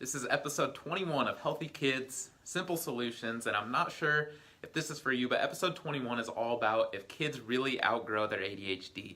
This is episode 21 of Healthy Kids, Simple Solutions, and I'm not sure if this is for you, but episode 21 is all about if kids really outgrow their ADHD.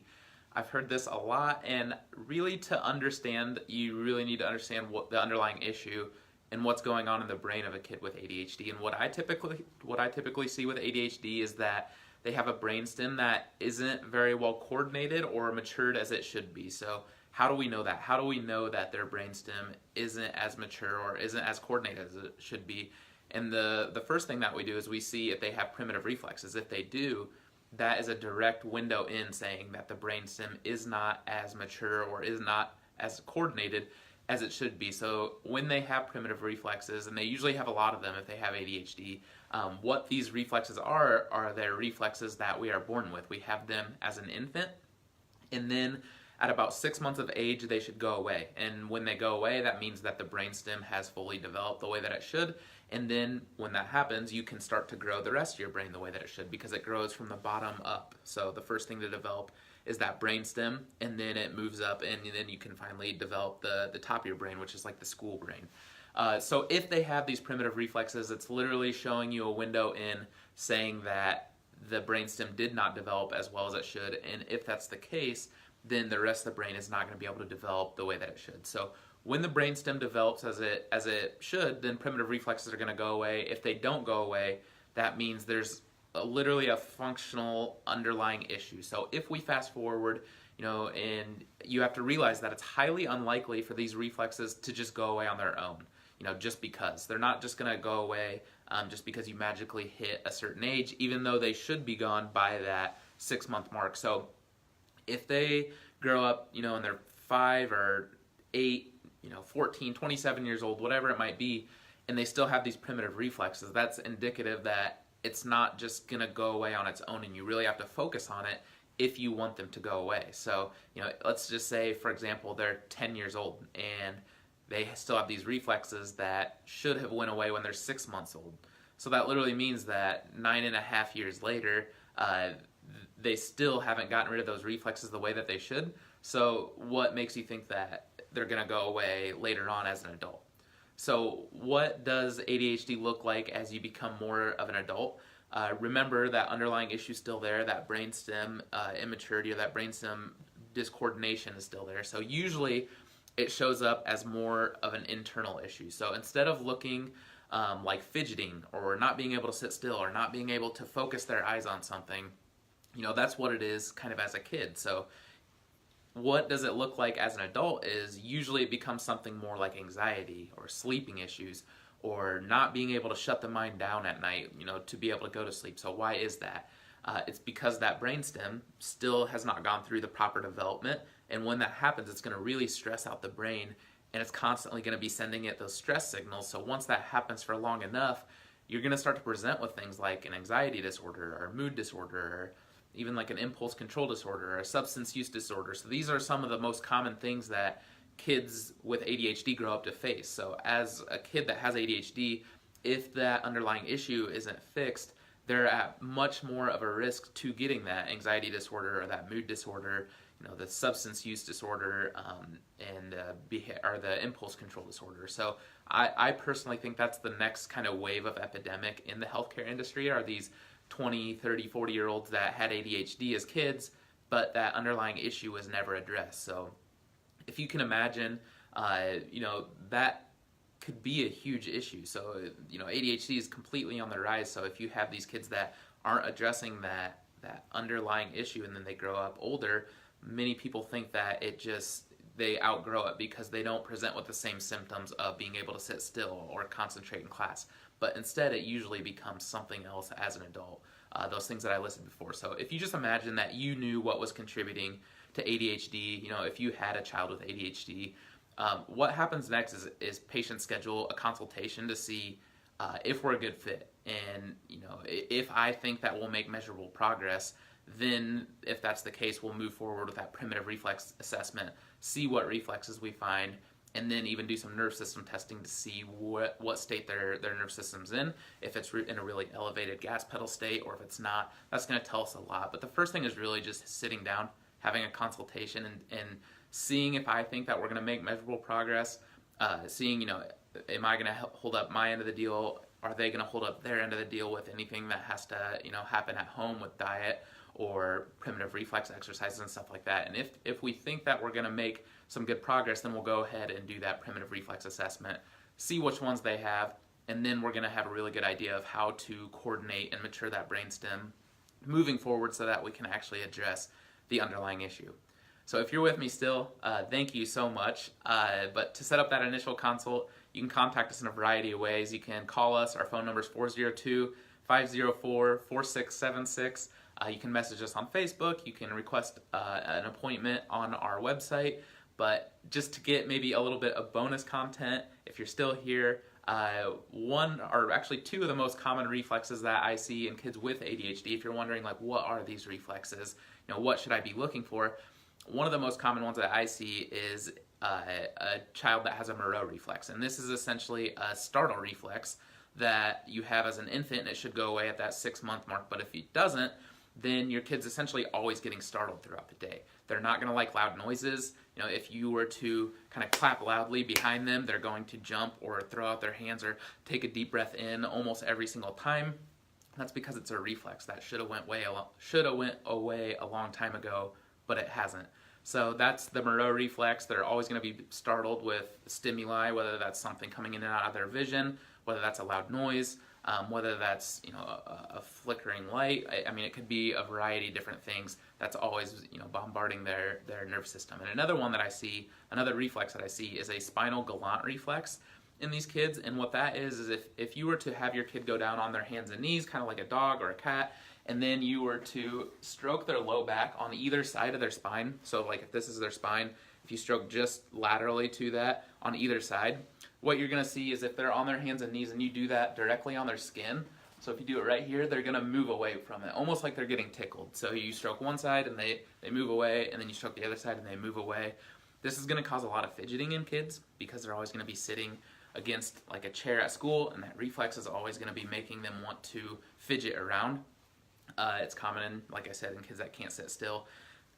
I've heard this a lot, and really to understand, you really need to understand what the underlying issue and what's going on in the brain of a kid with ADHD. And what I typically see with ADHD is that they have a brainstem that isn't very well coordinated or matured as it should be. So how do we know that? How do we know that their brainstem isn't as mature or isn't as coordinated as it should be? And the first thing that we do is we see if they have primitive reflexes. If they do, that is a direct window in saying that the brainstem is not as mature or is not as coordinated as it should be. So when they have primitive reflexes, and they usually have a lot of them if they have ADHD, what these reflexes are their reflexes that we are born with. We have them as an infant, and then at about 6 months of age, they should go away. And when they go away, that means that the brainstem has fully developed the way that it should. And then when that happens, you can start to grow the rest of your brain the way that it should, because it grows from the bottom up. So the first thing to develop is that brainstem, and then it moves up, and then you can finally develop the top of your brain, which is like the school brain. So if they have these primitive reflexes, it's literally showing you a window in saying that the brainstem did not develop as well as it should. And if that's the case, then the rest of the brain is not going to be able to develop the way that it should. So when the brainstem develops as it should, then primitive reflexes are going to go away. If they don't go away, that means there's literally a functional underlying issue. So if we fast forward, and you have to realize that it's highly unlikely for these reflexes to just go away on their own, just because. They're not just going to go away just because you magically hit a certain age, even though they should be gone by that 6-month mark. So if they grow up, and they're 5 or 8, 14, 27 years old, whatever it might be, and they still have these primitive reflexes, that's indicative that it's not just going to go away on its own, and you really have to focus on it if you want them to go away. So, let's just say, for example, they're 10 years old, and they still have these reflexes that should have went away when they're 6 months old. So that literally means that 9.5 years later, they still haven't gotten rid of those reflexes the way that they should. So what makes you think that they're going to go away later on as an adult? So what does ADHD look like as you become more of an adult? Remember that underlying issue is still there, that brainstem immaturity or that brainstem discoordination is still there. So usually it shows up as more of an internal issue. So instead of looking like fidgeting or not being able to sit still or not being able to focus their eyes on something, that's what it is kind of as a kid. So what does it look like as an adult is usually it becomes something more like anxiety or sleeping issues or not being able to shut the mind down at night, to be able to go to sleep. So why is that? It's because that brainstem still has not gone through the proper development, and when that happens, it's going to really stress out the brain, and it's constantly going to be sending it those stress signals. So once that happens for long enough, you're going to start to present with things like an anxiety disorder or mood disorder, or even like an impulse control disorder or a substance use disorder. So these are some of the most common things that kids with ADHD grow up to face. So as a kid that has ADHD, if that underlying issue isn't fixed, they're at much more of a risk to getting that anxiety disorder or that mood disorder, the substance use disorder, or the impulse control disorder. So I personally think that's the next kind of wave of epidemic in the healthcare industry, are these 20, 30, 40-year-olds that had ADHD as kids, but that underlying issue was never addressed. So if you can imagine, that could be a huge issue. So, ADHD is completely on the rise. So if you have these kids that aren't addressing that underlying issue and then they grow up older, many people think that they outgrow it because they don't present with the same symptoms of being able to sit still or concentrate in class. But instead, it usually becomes something else as an adult, those things that I listed before. So if you just imagine that you knew what was contributing to ADHD, if you had a child with ADHD, what happens next is patients schedule a consultation to see if we're a good fit. And, if I think that we'll make measurable progress, then if that's the case, we'll move forward with that primitive reflex assessment, see what reflexes we find, and then even do some nerve system testing to see what state their nerve system's in. If it's in a really elevated gas pedal state or if it's not, that's going to tell us a lot. But the first thing is really just sitting down, having a consultation, and seeing if I think that we're going to make measurable progress, seeing, am I going to hold up my end of the deal? Are they going to hold up their end of the deal with anything that has to, happen at home with diet or primitive reflex exercises and stuff like that? And if we think that we're going to make some good progress, then we'll go ahead and do that primitive reflex assessment, see which ones they have, and then we're going to have a really good idea of how to coordinate and mature that brainstem moving forward so that we can actually address the underlying issue. So if you're with me still, thank you so much. But to set up that initial consult, you can contact us in a variety of ways. You can call us. Our phone number is 402-504-4676. You can message us on Facebook. You can request an appointment on our website. But just to get maybe a little bit of bonus content, if you're still here, one or actually two of the most common reflexes that I see in kids with ADHD, if you're wondering like what are these reflexes, what should I be looking for? One of the most common ones that I see is a child that has a Moreau reflex, and this is essentially a startle reflex that you have as an infant, and it should go away at that 6-month mark. But if it doesn't, then your kid's essentially always getting startled throughout the day. They're not going to like loud noises. If you were to kind of clap loudly behind them, they're going to jump or throw out their hands or take a deep breath in almost every single time. That's because it's a reflex that should have went away a long time ago, but it hasn't. So that's the Moreau reflex. They're always going to be startled with stimuli, whether that's something coming in and out of their vision, whether that's a loud noise, whether that's a flickering light. I mean, it could be a variety of different things that's always bombarding their nervous system. And another reflex that I see is a spinal galant reflex in these kids. And what that is if you were to have your kid go down on their hands and knees, kind of like a dog or a cat, and then you were to stroke their low back on either side of their spine. So like if this is their spine, if you stroke just laterally to that on either side, what you're going to see is if they're on their hands and knees and you do that directly on their skin, so if you do it right here, they're going to move away from it, almost like they're getting tickled. So you stroke one side and they move away, and then you stroke the other side and they move away. This is going to cause a lot of fidgeting in kids because they're always going to be sitting against like a chair at school, and that reflex is always going to be making them want to fidget around. It's common in, like I said, in kids that can't sit still.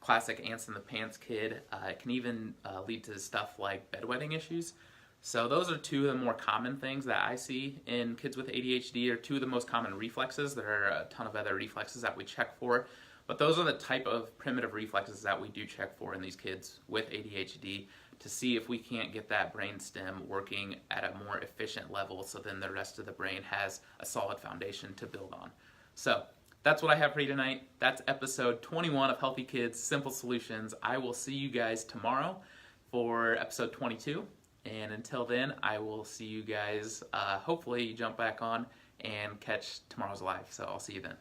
Classic ants in the pants kid. It can even lead to stuff like bedwetting issues. So those are two of the more common things that I see in kids with ADHD, or two of the most common reflexes. There are a ton of other reflexes that we check for, but those are the type of primitive reflexes that we do check for in these kids with ADHD to see if we can't get that brainstem working at a more efficient level, so then the rest of the brain has a solid foundation to build on. So that's what I have for you tonight. That's episode 21 of Healthy Kids, Simple Solutions. I will see you guys tomorrow for episode 22. And until then, I will see you guys, hopefully you jump back on and catch tomorrow's live. So I'll see you then.